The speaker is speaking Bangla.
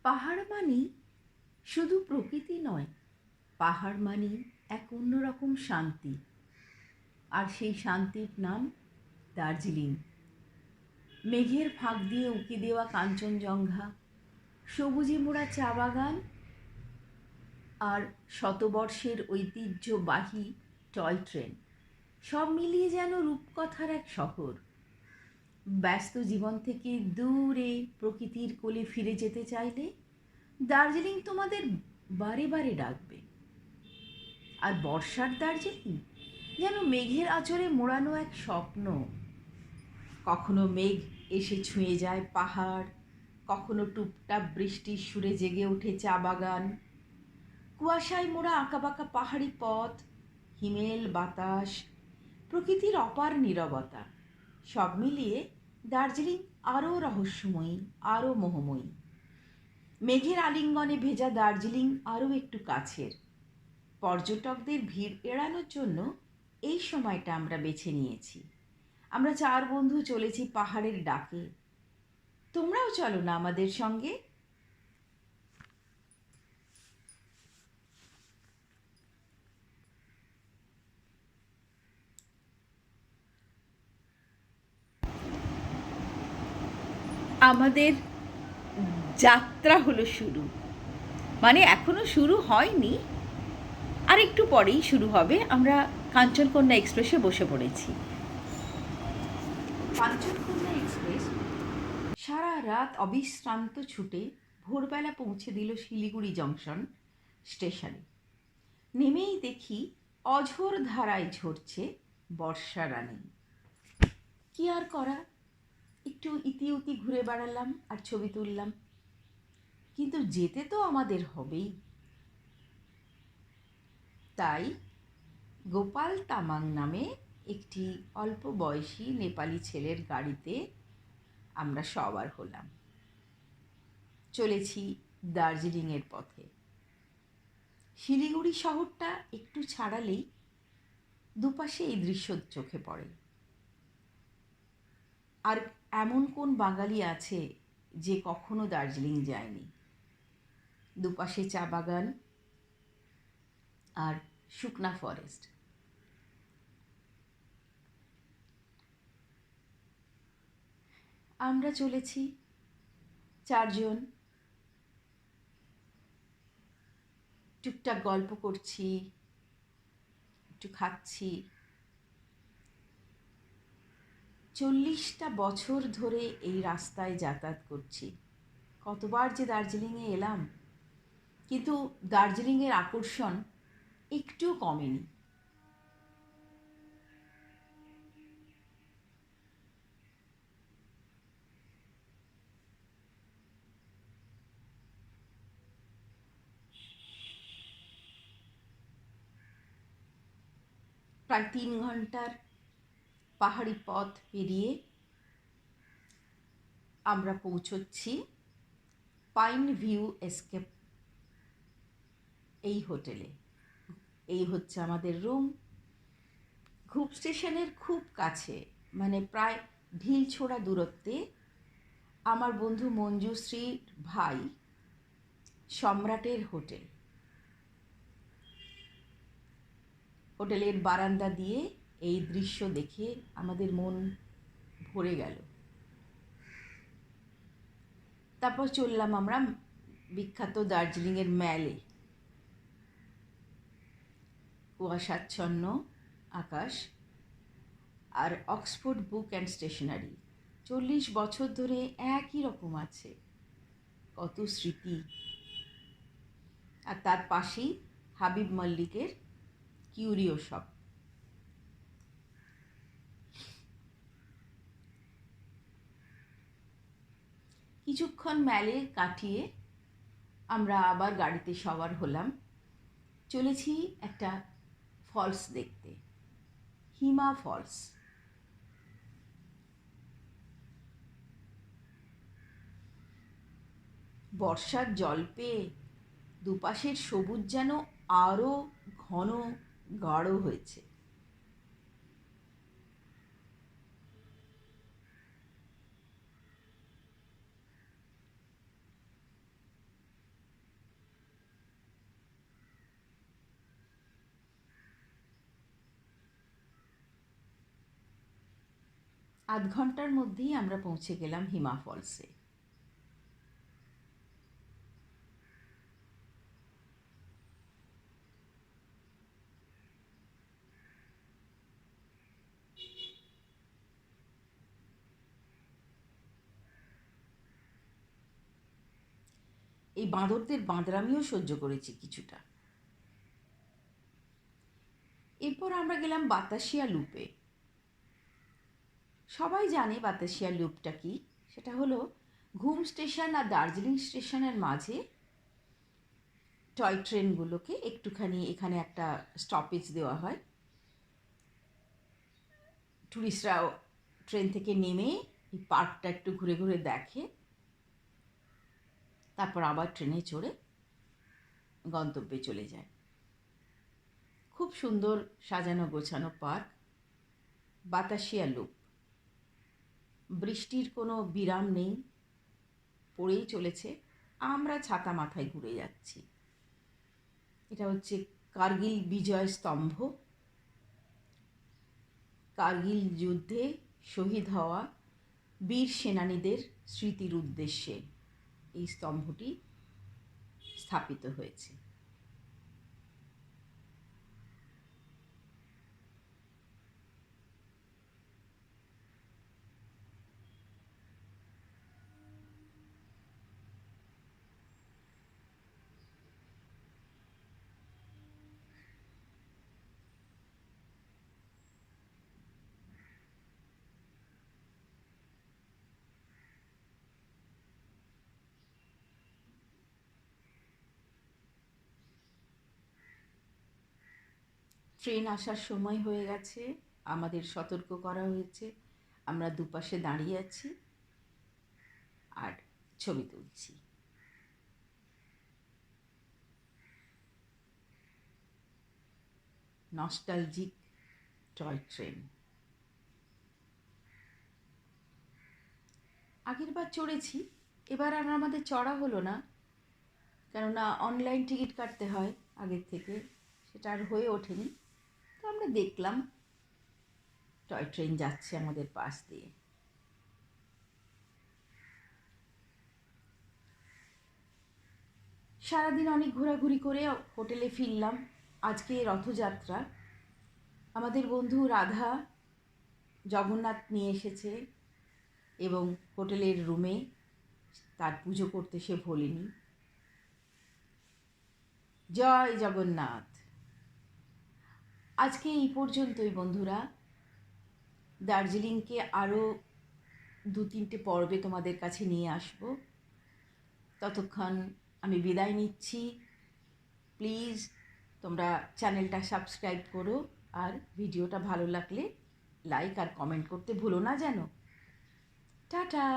পাহাড় মানেই শুধু প্রকৃতি নয়, পাহাড় মানেই এক অন্যরকম শান্তি। আর সেই শান্তির নাম দার্জিলিং। মেঘের ফাঁক দিয়ে উঁকি দেওয়া কাঞ্চনজঙ্ঘা, সবুজে মোড়া চা বাগান আর শতবর্ষের ঐতিহ্যবাহী টয় ট্রেন, সব মিলিয়ে যেন রূপকথার এক শহর। ব্যস্ত জীবন থেকে দূরে প্রকৃতির কোলে ফিরে যেতে চাইলে দার্জিলিং তোমাদের বারে বারে ডাকবে। আর বর্ষার দার্জিলিং যেন মেঘের আঁচড়ে মোড়ানো এক স্বপ্ন। কখনো মেঘ এসে ছুঁয়ে যায় পাহাড়, কখনো টুপটাপ বৃষ্টির সুরে জেগে ওঠে চা বাগান। কুয়াশায় মোড়া আঁকাবাঁকা পাহাড়ি পথ, হিমেল বাতাস, প্রকৃতির অপার নীরবতা, সব মিলিয়ে দার্জিলিং আরও রহস্যময়ী, আরও মোহময়ী। মেঘের আলিঙ্গনে ভেজা দার্জিলিং আরও একটু কাছের। পর্যটকদের ভিড় এড়ানোর জন্য এই সময়টা আমরা বেছে নিয়েছি। আমরা 4 বন্ধু চলেছি পাহাড়ের ডাকে। তোমরাও চলো না আমাদের সঙ্গে? আমাদের যাত্রা হলো শুরু, মানে এখনো শুরু হয়নি, আর একটু পরেই শুরু হবে। আমরা কাঞ্চনকন্যা এক্সপ্রেসে বসে পড়েছি। কাঞ্চনকন্যা এক্সপ্রেস সারা রাত অবিশ্রান্ত ছুটে ভোরবেলা পৌঁছে দিল শিলিগুড়ি জংশন স্টেশনে। নেমেই দেখি অঝোর ধারায় ঝরছে বর্ষা রানী। কি আর করা, একটু ইতিউতি ঘুরে বেড়ালাম আর ছবি তুললাম, কিন্তু যেতে তো আমাদের হবেই। তাই গোপাল তামাং নামে একটি অল্প বয়সী নেপালি ছেলের গাড়িতে আমরা সবার হলাম। চলেছি দার্জিলিংয়ের পথে। শিলিগুড়ি শহরটা একটু ছাড়ালেই দুপাশে এই দৃশ্য চোখে পড়ে। আর এমন কোন বাঙালি আছে যে কখনো দার্জিলিং যায়নি? দুপাশে চা বাগান আর শুকনা ফরেস্ট। আমরা চলেছি 4 জন, টুকটাক গল্প করছি, একটু খাচ্ছি। 40টা বছর ধরে এই রাস্তায় যাতায়াত করছি। কতবার যে দার্জিলিংয়ে এলাম, কিন্তু দার্জিলিংয়ের আকর্ষণ একটু কমেনি। প্রায় 3 ঘন্টার পাহাড়ি পথ পেরিয়ে আমরা পৌঁছচ্ছি পাইন ভিউ এস্কেপ এই হোটেলে। এই হচ্ছে আমাদের রুম। ঘুপ স্টেশনের খুব কাছে, মানে প্রায় ঢিল ছোড়া দূরত্বে আমার বন্ধু মঞ্জুশ্রীর ভাই সম্রাটের হোটেল। হোটেলের বারান্দা দিয়ে এই দৃশ্য দেখে আমাদের মন ভরে গেল। তারপর চললাম আমরা বিখ্যাত দার্জিলিংয়ের ম্যালে। কুয়াশাচ্ছন্ন আকাশ আর অক্সফোর্ড বুক অ্যান্ড স্টেশনারি 40 বছর ধরে একই রকম আছে। কত স্মৃতি। আর তার পাশেই হাবিব মল্লিকের কিউরিও শপ। কিছুক্ষণ ম্যালে কাটিয়ে আমরা আবার গাড়িতে সবার হলাম। চলেছি একটা ফলস দেখতে, হিমা ফলস। বর্ষার জল পেয়ে দুপাশের সবুজ যেন আরও ঘন গাঢ় হয়েছে। আধ ঘন্টার মধ্যেই আমরা পৌঁছে গেলাম হিমা ফলসে। এই বাঁদরদের বাঁদরামিও সহ্য করেছি কিছুটা। এরপর আমরা গেলাম বাতাসিয়া লুপে। সবাই জানে বাতাসিয়া লুপটা কি। সেটা হলো ঘুম স্টেশন আর দার্জিলিং স্টেশনের মাঝে টয় ট্রেনগুলোকে একটুখানি এখানে একটা স্টপেজ দেওয়া হয়। ট্যুরিস্টরাও ট্রেন থেকে নেমে এই পার্কটা একটু ঘুরে ঘুরে দেখে, তারপর আবার ট্রেনে চড়ে গন্তব্যে চলে যায়। খুব সুন্দর সাজানো গোছানো পার্ক বাতাসিয়া লুপ। বৃষ্টির কোনো বিরাম নেই, পড়েই চলেছে। আমরা ছাতা মাথায় ঘুরে যাচ্ছি। এটা হচ্ছে কার্গিল বিজয় স্তম্ভ। কার্গিল যুদ্ধে শহীদ হওয়া বীর সেনানীদের স্মৃতির উদ্দেশ্যে এই স্তম্ভটি স্থাপিত হয়েছে। ট্রেন আসার সময় হয়ে গেছে, আমাদের সতর্ক করা হয়েছে। আমরা দুপাশে দাঁড়িয়ে আছি আর ছবি তুলছি। Nostalgic toy train. আগের বার চড়েছি, এবার আর আমাদের চড়া হলো না, কেননা অনলাইন টিকিট কাটতে হয় আগের থেকে, সেটা আর হয়ে ওঠেনি। তো আমরা দেখলাম টয় ট্রেন যাচ্ছে আমাদের পাশ দিয়ে। সারাদিন অনেক ঘোরাঘুরি করে হোটেলে ফিরলাম। আজকে রথযাত্রা। আমাদের বন্ধু রাধা জগন্নাথ নিয়ে এসেছে এবং হোটেলের রুমে তার পুজো করতে সে ভোলেনি। জয় জগন্নাথ। আজকে এই পর্যন্তই বন্ধুরা। দার্জিলিংকে আরও 2-3টে পর্বে তোমাদের কাছে নিয়ে আসব। ততক্ষণ আমি বিদায় নিচ্ছি। প্লিজ তোমরা চ্যানেলটা সাবস্ক্রাইব করো, আর ভিডিওটা ভালো লাগলে লাইক আর কমেন্ট করতে ভুলো না যেন। টাটা।